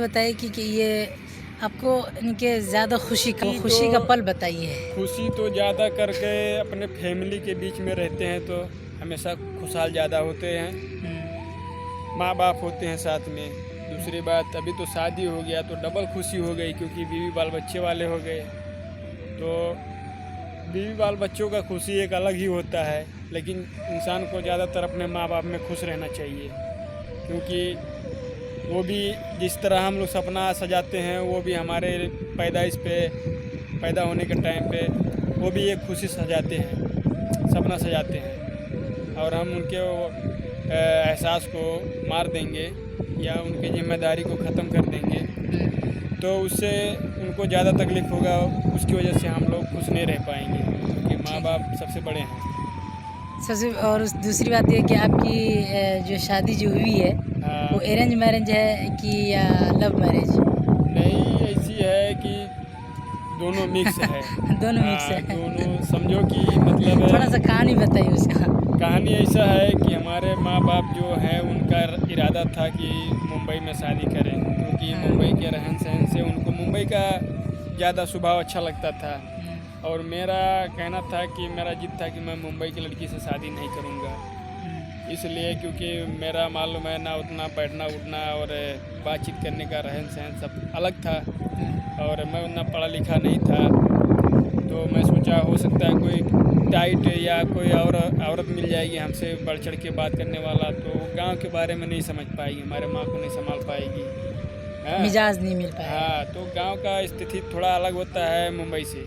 बताइए कि ये आपको इनके ज़्यादा खुशी का पल बताइए। खुशी तो ज़्यादा करके अपने फैमिली के बीच में रहते हैं तो हमेशा खुशहाल ज़्यादा होते हैं। माँ बाप होते हैं साथ में। दूसरी बात, अभी तो शादी हो गया तो डबल खुशी हो गई क्योंकि बीवी बाल बच्चे वाले हो गए। तो बीवी बाल बच्चों का खुशी एक अलग ही होता है, लेकिन इंसान को ज़्यादातर अपने माँ बाप में खुश रहना चाहिए, क्योंकि वो भी जिस तरह हम लोग सपना सजाते हैं वो भी हमारे पैदाइश पे, पैदा होने के टाइम पे वो भी एक खुशी सजाते हैं, सपना सजाते हैं। और हम उनके एहसास को मार देंगे या उनकी जिम्मेदारी को ख़त्म कर देंगे तो उससे उनको ज़्यादा तकलीफ़ होगा। उसकी वजह से हम लोग खुश नहीं रह पाएंगे, क्योंकि माँ बाप सबसे बड़े हैं। सबसे और दूसरी बात ये कि आपकी जो शादी जो हुई है वो अरेंज मैरिज है कि या लव मैरिज? नहीं, ऐसी है कि दोनों मिक्स है। दोनों मिक्स है। दोनों समझो कि मतलब थोड़ा सा कहानी बताइए उसका। कहानी ऐसा है कि हमारे माँ बाप जो हैं उनका इरादा था कि मुंबई में शादी करें, क्योंकि मुंबई के रहन सहन से उनको मुंबई का ज़्यादा स्वभाव अच्छा लगता था। और मेरा कहना था कि मेरा जिद था कि मैं मुंबई की लड़की से शादी नहीं करूँगा, इसलिए क्योंकि मेरा मालूम है ना उतना बैठना उठना और बातचीत करने का रहन सहन सब अलग था और मैं उतना पढ़ा लिखा नहीं था। तो मैं सोचा हो सकता है कोई टाइट या कोई और औरत मिल जाएगी हमसे बढ़ चढ़ के बात करने वाला, तो गांव के बारे में नहीं समझ पाएगी, हमारे माँ को नहीं संभाल पाएगी। मिजाज नहीं मिल पाएगा। हाँ, तो गांव का स्थिति थोड़ा अलग होता है मुंबई से,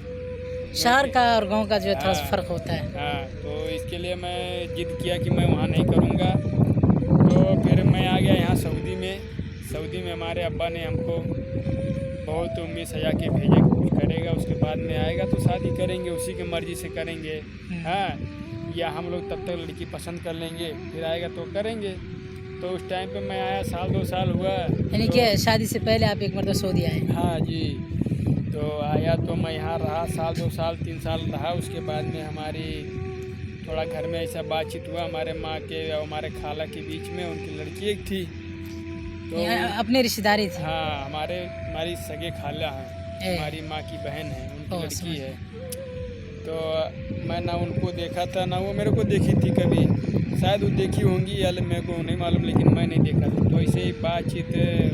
शहर का और गांव का जो थोड़ा फ़र्क होता है। हाँ, तो इसके लिए मैं जिद किया कि मैं वहाँ नहीं करूँगा। तो फिर मैं आ गया यहाँ सऊदी में। सऊदी में हमारे अब्बा ने हमको बहुत उम्मीद सजा के भेजा कि कुछ करेगा, उसके बाद में आएगा तो शादी करेंगे, उसी की मर्ज़ी से करेंगे। हाँ, या हम लोग तब तक लड़की पसंद कर लेंगे, फिर आएगा तो करेंगे। तो उस टाइम पे मैं आया, साल 2 साल हुआ। यानी कि शादी से पहले आप एक मरतबा सऊदी आए? हाँ जी। तो आया तो मैं यहाँ रहा, साल 2 साल 3 साल रहा। उसके बाद में हमारी थोड़ा घर में ऐसा बातचीत हुआ हमारे माँ के और हमारे खाला के बीच में। उनकी लड़की एक थी, तो अपने रिश्तेदारी थी? हाँ, हमारी सगे खाला है, हमारी माँ की बहन है, उनकी लड़की है। तो मैं ना उनको देखा था ना वो मेरे को देखी थी कभी, शायद वो देखी होंगी या मेरे को नहीं मालूम, लेकिन मैं नहीं देखा था। तो ऐसे ही बातचीत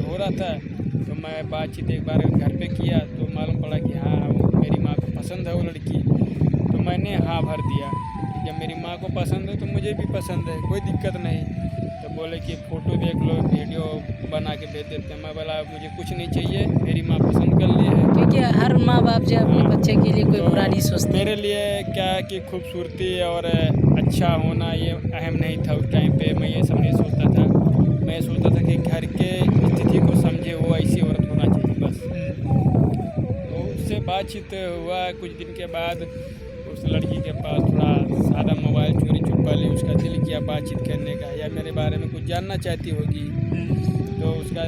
हो रहा था, तो मैं बातचीत एक बार घर पे किया तो मालूम पड़ा कि हाँ मेरी माँ को पसंद है वो लड़की। तो मैंने हाँ भर दिया, जब मेरी माँ को पसंद है तो मुझे भी पसंद है, कोई दिक्कत नहीं। तो बोले कि फ़ोटो देख लो, वीडियो बना के भेज देते हैं। मैं बोला मुझे कुछ नहीं चाहिए, मेरी माँ पसंद कर ली है। क्योंकि हर माँ बाप जो अपने बच्चे के लिए कोई बुरा नहीं सोचते। मेरे लिए क्या है कि खूबसूरती और अच्छा होना ये अहम नहीं था उस टाइम पे। मैं ये सब नहीं सोचता था, मैं सोचता था कि घर के स्थिति को समझे वो ऐसी औरत होना चाहिए बस। तो उससे बातचीत हुआ। कुछ दिन के बाद उस लड़की के पास थोड़ा सादा मोबाइल चोरी छुपा ली, उसका दिल किया बातचीत करने का, या मेरे बारे में कुछ जानना चाहती होगी। तो उसका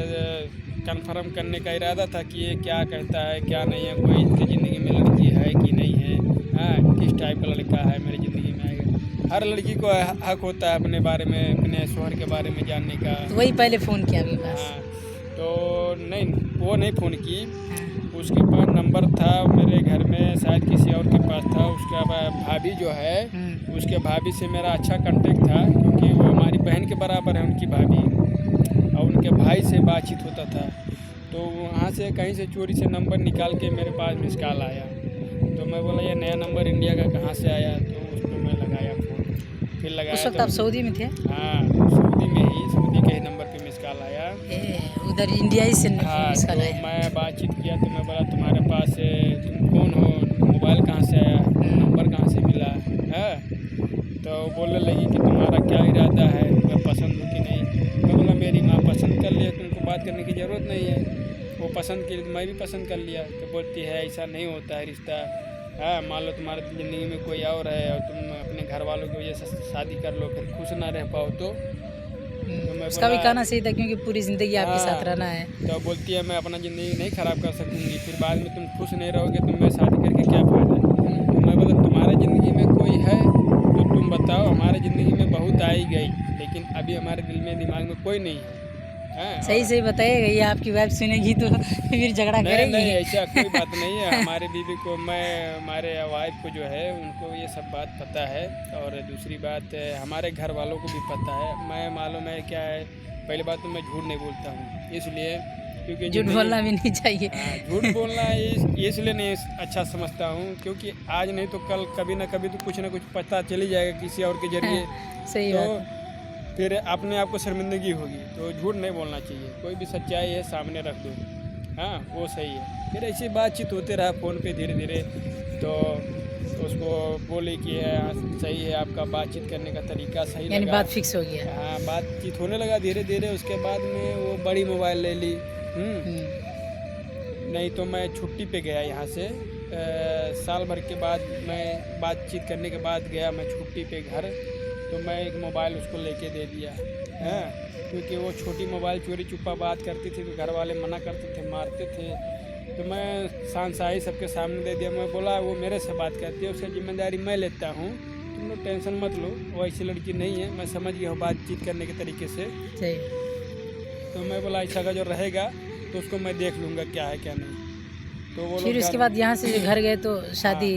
कंफर्म करने का इरादा था कि ये क्या कहता है क्या नहीं है, कोई इसकी ज़िंदगी में लड़की है कि नहीं है, हाँ किस टाइप का लड़का है मेरी ज़िंदगी में आएगा। हर लड़की को हक होता है अपने बारे में, अपने शोहर के बारे में जानने का। तो वही पहले फ़ोन किया आपके पास? हाँ, तो नहीं, वो नहीं फ़ोन की। उसके पास नंबर था मेरे घर में, शायद किसी और के पास था। उसका भाभी जो है, उसके भाभी से मेरा अच्छा कांटेक्ट था, क्योंकि वो हमारी बहन के बराबर है उनकी भाभी, और उनके भाई से बातचीत होता था। तो वहाँ से कहीं से चोरी से नंबर निकाल के मेरे पास मिस कॉल आया। तो मैं बोला ये नया नंबर इंडिया का कहाँ से आया, तो उस पर मैं लगाया फ़ोन। फिर लगाया उस वक्त तो आप सऊदी में थे? हाँ, सऊदी में ही, सऊदी के ही नंबर पे मिस कॉल आया। उधर इंडिया ही से हाँ, मिस तो कॉल आया। मैं बातचीत किया तो मैं बोला तुम्हारे पास तुम कौन हो, मोबाइल कहाँ से आया, नंबर कहाँ से मिला है। तो बोलने लगी कि तुम्हारा क्या इरादा है, मैं पसंद हूँ कि नहीं। मैं बोला मेरी माँ पसंद कर लिया, तुमको बात करने की ज़रूरत नहीं है, वो पसंद की तो मैं भी पसंद कर लिया। तो बोलती है ऐसा नहीं होता है रिश्ता। हाँ, मान लो तुम्हारे ज़िंदगी में कोई और है और तुम अपने घर वालों की वजह से शादी कर लो, फिर खुश ना रह पाओ तो उसका भी कहना सही था, क्योंकि पूरी ज़िंदगी आपके साथ रहना है। तो बोलती है मैं अपना ज़िंदगी नहीं ख़राब कर सकूँगी, फिर बाद में तुम खुश नहीं रहोगे तो मैं शादी करके क्या फ़ायदा। तो मैं बोला तुम्हारे ज़िंदगी में कोई है तो तुम बताओ, हमारे ज़िंदगी में बहुत आई गई, लेकिन अभी हमारे दिल में दिमाग में कोई नहीं है। हैं। सही सही बताइएगा, ये आपकी वाइफ सुनेगी तो फिर झगड़ा नहीं करेगी। नहीं, ऐसा कोई बात नहीं है। हमारे बीवी को, हमारे वाइफ को जो है उनको ये सब बात पता है। और दूसरी बात हमारे घर वालों को भी पता है। मैं मालूम है क्या है, पहली बात तो मैं झूठ नहीं बोलता हूँ, इसलिए क्योंकि झूठ बोलना भी नहीं चाहिए। हाँ, झूठ बोलना इसलिए नहीं अच्छा समझता हूँ, क्योंकि आज नहीं तो कल कभी ना कभी तो कुछ ना कुछ पता चल ही जाएगा किसी और के जरिए। सही तो बात है। फिर अपने आप को शर्मिंदगी होगी। तो झूठ नहीं बोलना चाहिए, कोई भी सच्चाई है सामने रख दो। हाँ, वो सही है। फिर ऐसी बातचीत होते रहा फ़ोन पे धीरे धीरे। तो उसको बोले कि हाँ, सही है, आपका बातचीत करने का तरीका सही यानी लगा। बात फिक्स हो गया। हाँ, बातचीत होने लगा धीरे धीरे। उसके बाद में वो बड़ी मोबाइल ले ली। नहीं तो मैं छुट्टी पे गया यहाँ से, साल भर के बाद मैं बातचीत करने के बाद गया मैं छुट्टी पे घर। तो मैं एक मोबाइल उसको लेके दे दिया। हाँ, क्योंकि वो छोटी मोबाइल चोरी छुपा बात करती थी तो घर वाले मना करते थे, मारते थे। तो मैं शानशाही सबके सामने दे दिया। मैं बोला वो मेरे से बात करती है, उसकी जिम्मेदारी मैं लेता हूँ, तुम लोग टेंशन मत लो, वो ऐसी लड़की नहीं है, मैं समझ गया हूँ बातचीत करने के तरीके से। सही। तो मैं बोला ऐसा का जो रहेगा तो उसको मैं देख लूँगा क्या है क्या नहीं। तो वो फिर लोग उसके बाद यहाँ से घर गए तो शादी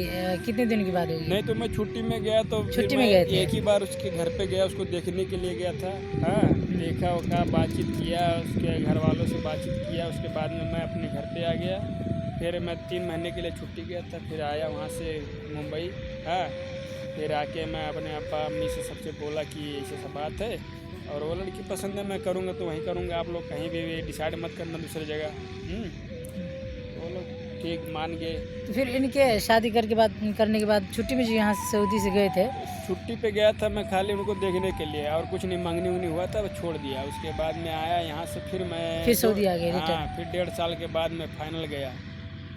कितने दिन के बाद होगी? नहीं तो मैं छुट्टी में गया तो फिर छुट्टी में मैं गए थे? एक ही बार उसके घर पे गया, उसको देखने के लिए गया था। हाँ, देखा उखा, बातचीत किया, उसके घर वालों से बातचीत किया। उसके बाद में मैं अपने घर पे आ गया। फिर मैं 3 महीने के लिए छुट्टी गया था, फिर आया वहाँ से मुंबई। हाँ, फिर आके मैं अपने अब्बा अम्मी से सबसे बोला कि ऐसे सब बात है और वो लड़की पसंद है, मैं करूँगा तो वहीं करूँगा, आप लोग कहीं भी डिसाइड मत करना दूसरी जगह। वो लोग ठीक मान गए। तो फिर इनके शादी करने के बाद छुट्टी में जो यहाँ से सऊदी से गए थे, छुट्टी पे गया था मैं खाली उनको देखने के लिए, और कुछ नहीं मांगनी उंगनी हुआ था, छोड़ दिया। उसके बाद में आया यहाँ से, फिर मैं फिर सऊदी आ गए हाँ, रिटर्न। फिर 1.5 साल के बाद मैं फाइनल गया।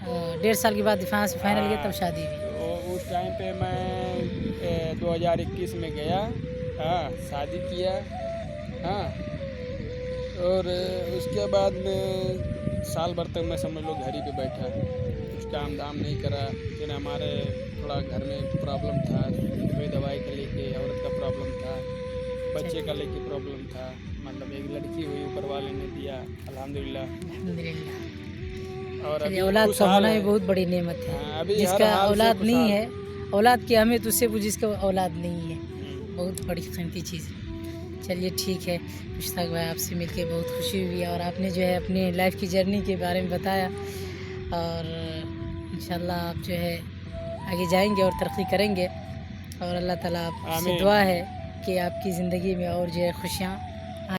1.5 साल के बाद यहाँ से फाइनल गया, तब शादी भी। तो उस टाइम पे मैं 2021 में गया। हाँ, शादी किया। हाँ, और उसके बाद में साल भर तक मैं समझ लो घर ही पे बैठा, कुछ काम धाम नहीं करा। फिर हमारे थोड़ा घर में प्रॉब्लम था, कोई दवाई का लेके, औरत का प्रॉब्लम था, बच्चे का लेके प्रॉब्लम था। मतलब एक लड़की हुई, ऊपर वाले ने दिया, अल्हम्दुलिल्लाह। अल्हम्दुलिल्लाह। और चलिए, अभी औलाद का खुशहाल होना है। भी बहुत बड़ी नेमत है। हाँ, अभी हर जिसका हाल से औलाद नहीं खुशहाल। है, औलाद की अहमियत उससे पूछ जिसका औलाद नहीं है, बहुत बड़ी कीमती चीज़ है। चलिए ठीक है, मुश्ताक भाई आपसे मिलके बहुत खुशी हुई, और आपने जो है अपनी लाइफ की जर्नी के बारे में बताया। और इंशाल्लाह आप जो है आगे जाएंगे और तरक्की करेंगे, और अल्लाह ताला आपसे आमीन। दुआ है कि आपकी ज़िंदगी में और जो है खुशियाँ